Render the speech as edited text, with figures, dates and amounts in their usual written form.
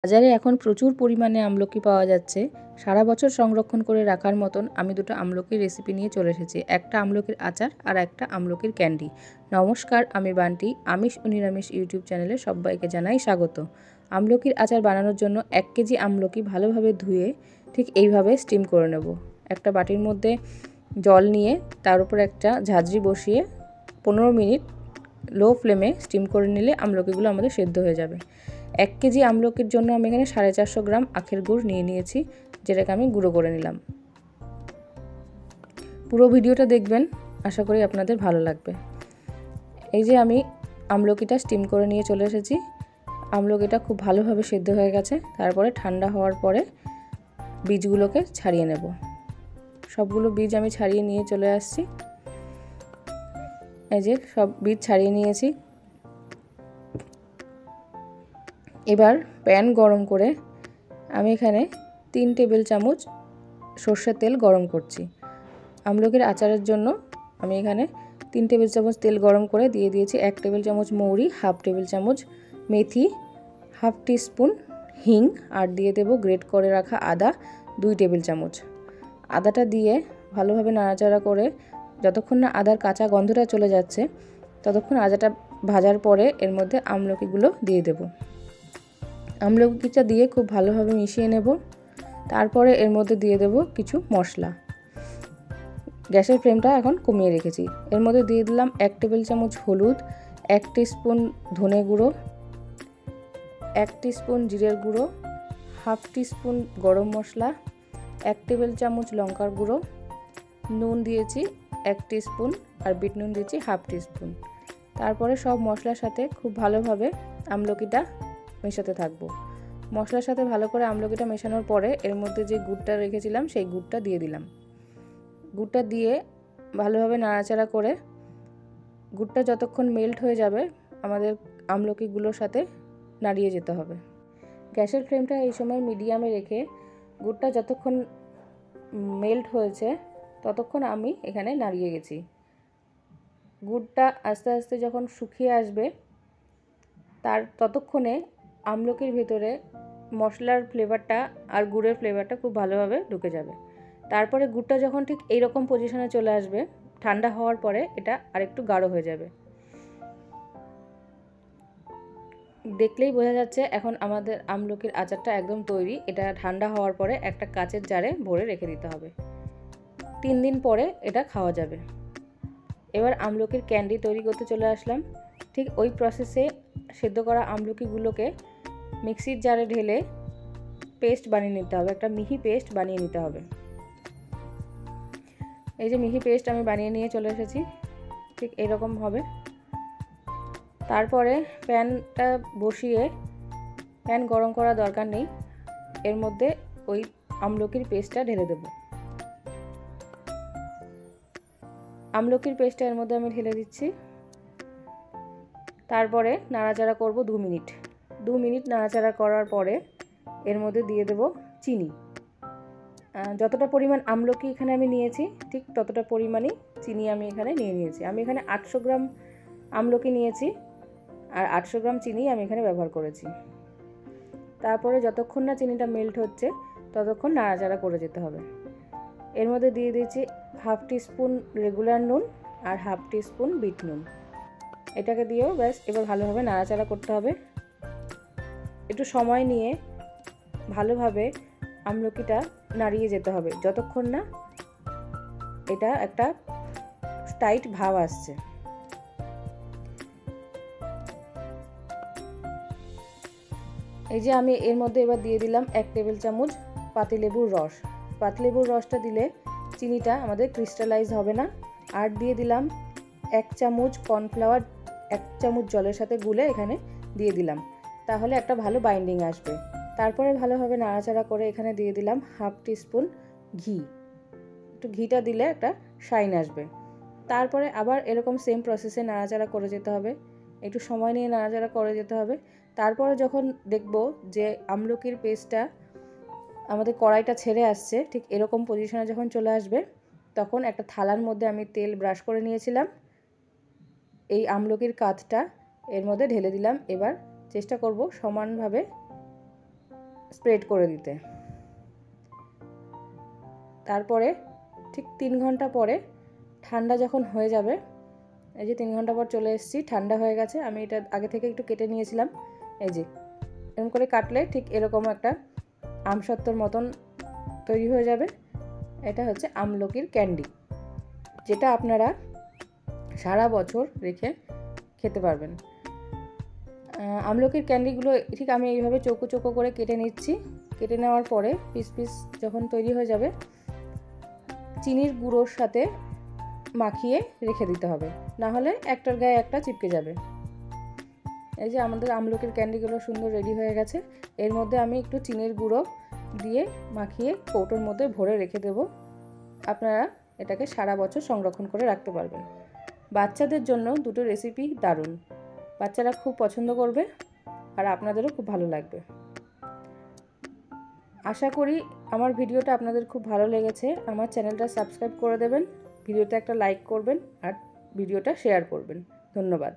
বাজারে এখন প্রচুর পরিমাণে আমলকি পাওয়া যাচ্ছে। সারা বছর সংরক্ষণ করে রাখার মতন আমি দুটো আমলকির রেসিপি নিয়ে চলে এসেছি। একটা আমলকির আচার আর একটা আমলকির ক্যান্ডি। নমস্কার, আমি বান্টি। আমিষ ও নিরামিষ ইউটিউব চ্যানেলে সবাইকে জানাই স্বাগত। আমলকির আচার বানানোর জন্য 1 কেজি আমলকি ভালোভাবে ধুয়ে ঠিক এইভাবে স্টিম করে নেব। একটা বাটির মধ্যে জল নিয়ে তার উপর একটা ঝাঁঝরি বসিয়ে 15 মিনিট লো ফ্লেমে স্টিম করে নিলে আমলকিগুলো আমাদের সেদ্ধ হয়ে যাবে। 1 কেজি আমলকির জন্য আমি এখানে 450 গ্রাম আখের গুড় নিয়েছি, যেটাকে আমি গুঁড়ো করে নিলাম। পুরো ভিডিওটা দেখবেন, আশা করি আপনাদের ভালো লাগবে। এই যে আমি আমলকিটা স্টিম করে নিয়ে চলে এসেছি। আমলকিটা খুব ভালোভাবে সেদ্ধ হয়ে গেছে। তারপরে ঠান্ডা হওয়ার পরে বীজগুলোকে ছাড়িয়ে নেব। সবগুলো বীজ আমি ছাড়িয়ে নিয়ে চলে আসছি। এই যে সব বীজ ছাড়িয়ে নিয়েছি। এবার প্যান গরম করে আমি এখানে 3 টেবিল চামচ সর্ষের তেল গরম করছি। আমলকির আচারের জন্য আমি এখানে 3 টেবিল চামচ তেল গরম করে দিয়ে দিয়েছি 1 টেবিল চামচ মৌরি, হাফ টেবিল চামচ মেথি, হাফ টিস্পুন হিং, আর দিয়ে দেব গ্রেট করে রাখা আদা 2 টেবিল চামচ। আদাটা দিয়ে ভালোভাবে নাড়াচাড়া করে যতক্ষণ না আদার কাঁচা গন্ধটা চলে যাচ্ছে ততক্ষণ আদাটা ভাজার পরে এর মধ্যে আমলকিগুলো দিয়ে দেব। আমলকিটা দিয়ে খুব ভালোভাবে মিশিয়ে নেব। তারপরে এর মধ্যে দিয়ে দেব কিছু মশলা। গ্যাসের ফ্লেমটা এখন কমিয়ে রেখেছি। এর মধ্যে দিয়ে দিলাম 1 টেবিল চামচ হলুদ, 1 টিস্পুন ধনে গুঁড়ো, 1 টিস্পুন জিরের গুঁড়ো, হাফ টিস্পুন গরম মশলা, 1 টেবিল চামচ লঙ্কার গুঁড়ো, নুন দিয়েছি 1 টিস্পুন আর বিট নুন দিয়েছি হাফ টিস্পুন। তারপরে সব মশলার সাথে খুব ভালোভাবে আমলকিটা মেশাতে থাকবো। মশলার সাথে ভালো করে আমলকিটা মেশানোর পরে এর মধ্যে যে গুড়টা রেখেছিলাম সেই গুড়টা দিয়ে দিলাম। গুড়টা দিয়ে ভালোভাবে নাড়াচাড়া করে গুড়টা যতক্ষণ মেল্ট হয়ে যাবে আমাদের আমলকিগুলোর সাথে নাড়িয়ে যেতে হবে। গ্যাসের ফ্লেমটা এই সময় মিডিয়ামে রেখে গুড়টা যতক্ষণ মেল্ট হয়েছে ততক্ষণ আমি এখানে নাড়িয়ে গেছি। গুড়টা আস্তে আস্তে যখন শুকিয়ে আসবে তার ততক্ষণে আমলকির ভেতরে মশলার ফ্লেভারটা আর গুড়ের ফ্লেভারটা খুব ভালোভাবে ঢুকে যাবে। তারপরে গুড়টা যখন ঠিক এইরকম পজিশনে চলে আসবে, ঠান্ডা হওয়ার পরে এটা আরেকটু গাঢ় হয়ে যাবে। দেখলেই বোঝা যাচ্ছে এখন আমাদের আমলকির আচারটা একদম তৈরি। এটা ঠান্ডা হওয়ার পরে একটা কাচের জারে ভরে রেখে দিতে হবে। 3 দিন পরে এটা খাওয়া যাবে। এবার আমলকির ক্যান্ডি তৈরি করতে চলে আসলাম। ঠিক ওই প্রসেসে সেদ্ধ করা আমলকিগুলোকে মিক্সির জারে ঢেলে পেস্ট বানিয়ে নিতে হবে, একটা মিহি পেস্ট বানিয়ে নিতে হবে। এই যে মিহি পেস্ট আমি বানিয়ে নিয়ে চলে এসেছি, ঠিক এরকম হবে। তারপরে প্যানটা বসিয়ে প্যান গরম করার দরকার নেই, এর মধ্যে ওই আমলকির পেস্টটা ঢেলে দেব। আমলকির পেস্টটা এর মধ্যে আমি ঢেলে দিচ্ছি। তারপরে নাড়াচাড়া করব 2 মিনিট। 2 মিনিট নাড়াচাড়া করার পরে এর মধ্যে দিয়ে দেব চিনি। যতটা পরিমাণ আমলকি এখানে আমি নিয়েছি ঠিক ততটা পরিমাণই চিনি আমি এখানে নিয়েছি। আমি এখানে 800 গ্রাম আমলকি নিয়েছি আর 800 গ্রাম চিনি আমি এখানে ব্যবহার করেছি। তারপরে যতক্ষণ না চিনিটা মেল্ট হচ্ছে ততক্ষণ নাড়াচাড়া করে যেতে হবে। এর মধ্যে দিয়ে দিয়েছি হাফ টিস্পুন রেগুলার নুন আর হাফ টিস্পুন বিট নুন। এটাকে দিয়েও ব্যাস এবার ভালোভাবে নাড়াচাড়া করতে হবে। একটু সময় নিয়ে ভালোভাবে আমলকিটা নাড়িয়ে যেতে হবে যতক্ষণ না এটা একটা টাইট ভাব আসছে। এই যে আমি এর মধ্যে এবার দিয়ে দিলাম 1 টেবিল চামচ পাতিলেবুর রস। পাতিলেবুর রসটা দিলে চিনিটা আমাদের ক্রিস্টালাইজ হবে না। আর দিয়ে দিলাম 1 চামচ কর্নফ্লাওয়ার 1 চামচ জলের সাথে গুলে এখানে দিয়ে দিলাম, তাহলে একটা ভালো বাইন্ডিং আসবে। তারপরে ভালোভাবে নাড়াচাড়া করে এখানে দিয়ে দিলাম হাফ টিস্পুন ঘি। একটু ঘিটা দিলে একটা শাইন আসবে। তারপরে আবার এরকম সেম প্রসেসে নাড়াচাড়া করে যেতে হবে, একটু সময় নিয়ে নাড়াচাড়া করে যেতে হবে। তারপরে যখন দেখব যে আমলকির পেস্টটা আমাদের কড়াইটা ছেড়ে আসছে, ঠিক এরকম পজিশনে যখন চলে আসবে তখন একটা থালার মধ্যে আমি তেল ব্রাশ করে নিয়েছিলাম, এই আমলকির কাঠটা এর মধ্যে ঢেলে দিলাম। এবার চেষ্টা করব সমানভাবে স্প্রেড করে দিতে। তারপরে ঠিক 3 ঘন্টা পরে ঠান্ডা যখন হয়ে যাবে, এই যে 3 ঘন্টা পর চলে এসেছি, ঠান্ডা হয়ে গেছে। আমি এটা আগে থেকে একটু কেটে নিয়েছিলাম। এই যে এরকম করে কাটলে ঠিক এরকম একটা আমসত্ত্বর মতন তৈরি হয়ে যাবে। এটা হচ্ছে আমলকির ক্যান্ডি, যেটা আপনারা সারা বছর রেখে খেতে পারবেন। আমলকির ক্যান্ডিগুলো ঠিক আমি এইভাবে চৌকো চৌকো করে কেটে নিচ্ছি। কেটে নেওয়ার পরে পিস পিস যখন তৈরি হয়ে যাবে, চিনির গুঁড়োর সাথে মাখিয়ে রেখে দিতে হবে, না হলে একটার গায়ে একটা চিপকে যাবে। এই যে আমাদের আমলকির ক্যান্ডিগুলো সুন্দর রেডি হয়ে গেছে। এর মধ্যে আমি একটু চিনির গুঁড়ো দিয়ে মাখিয়ে কৌটোর মধ্যে ভরে রেখে দেব। আপনারা এটাকে সারা বছর সংরক্ষণ করে রাখতে পারবেন। বাচ্চাদের জন্য দুটো রেসিপি দারুণ, বাচ্চারা খুব পছন্দ করবে আর আপনাদেরও খুব ভালো লাগবে। আশা করি আমার ভিডিওটা আপনাদের খুব ভালো লেগেছে। আমার চ্যানেলটা সাবস্ক্রাইব করে দেবেন, ভিডিওতে একটা লাইক করবেন আর ভিডিওটা শেয়ার করবেন। ধন্যবাদ।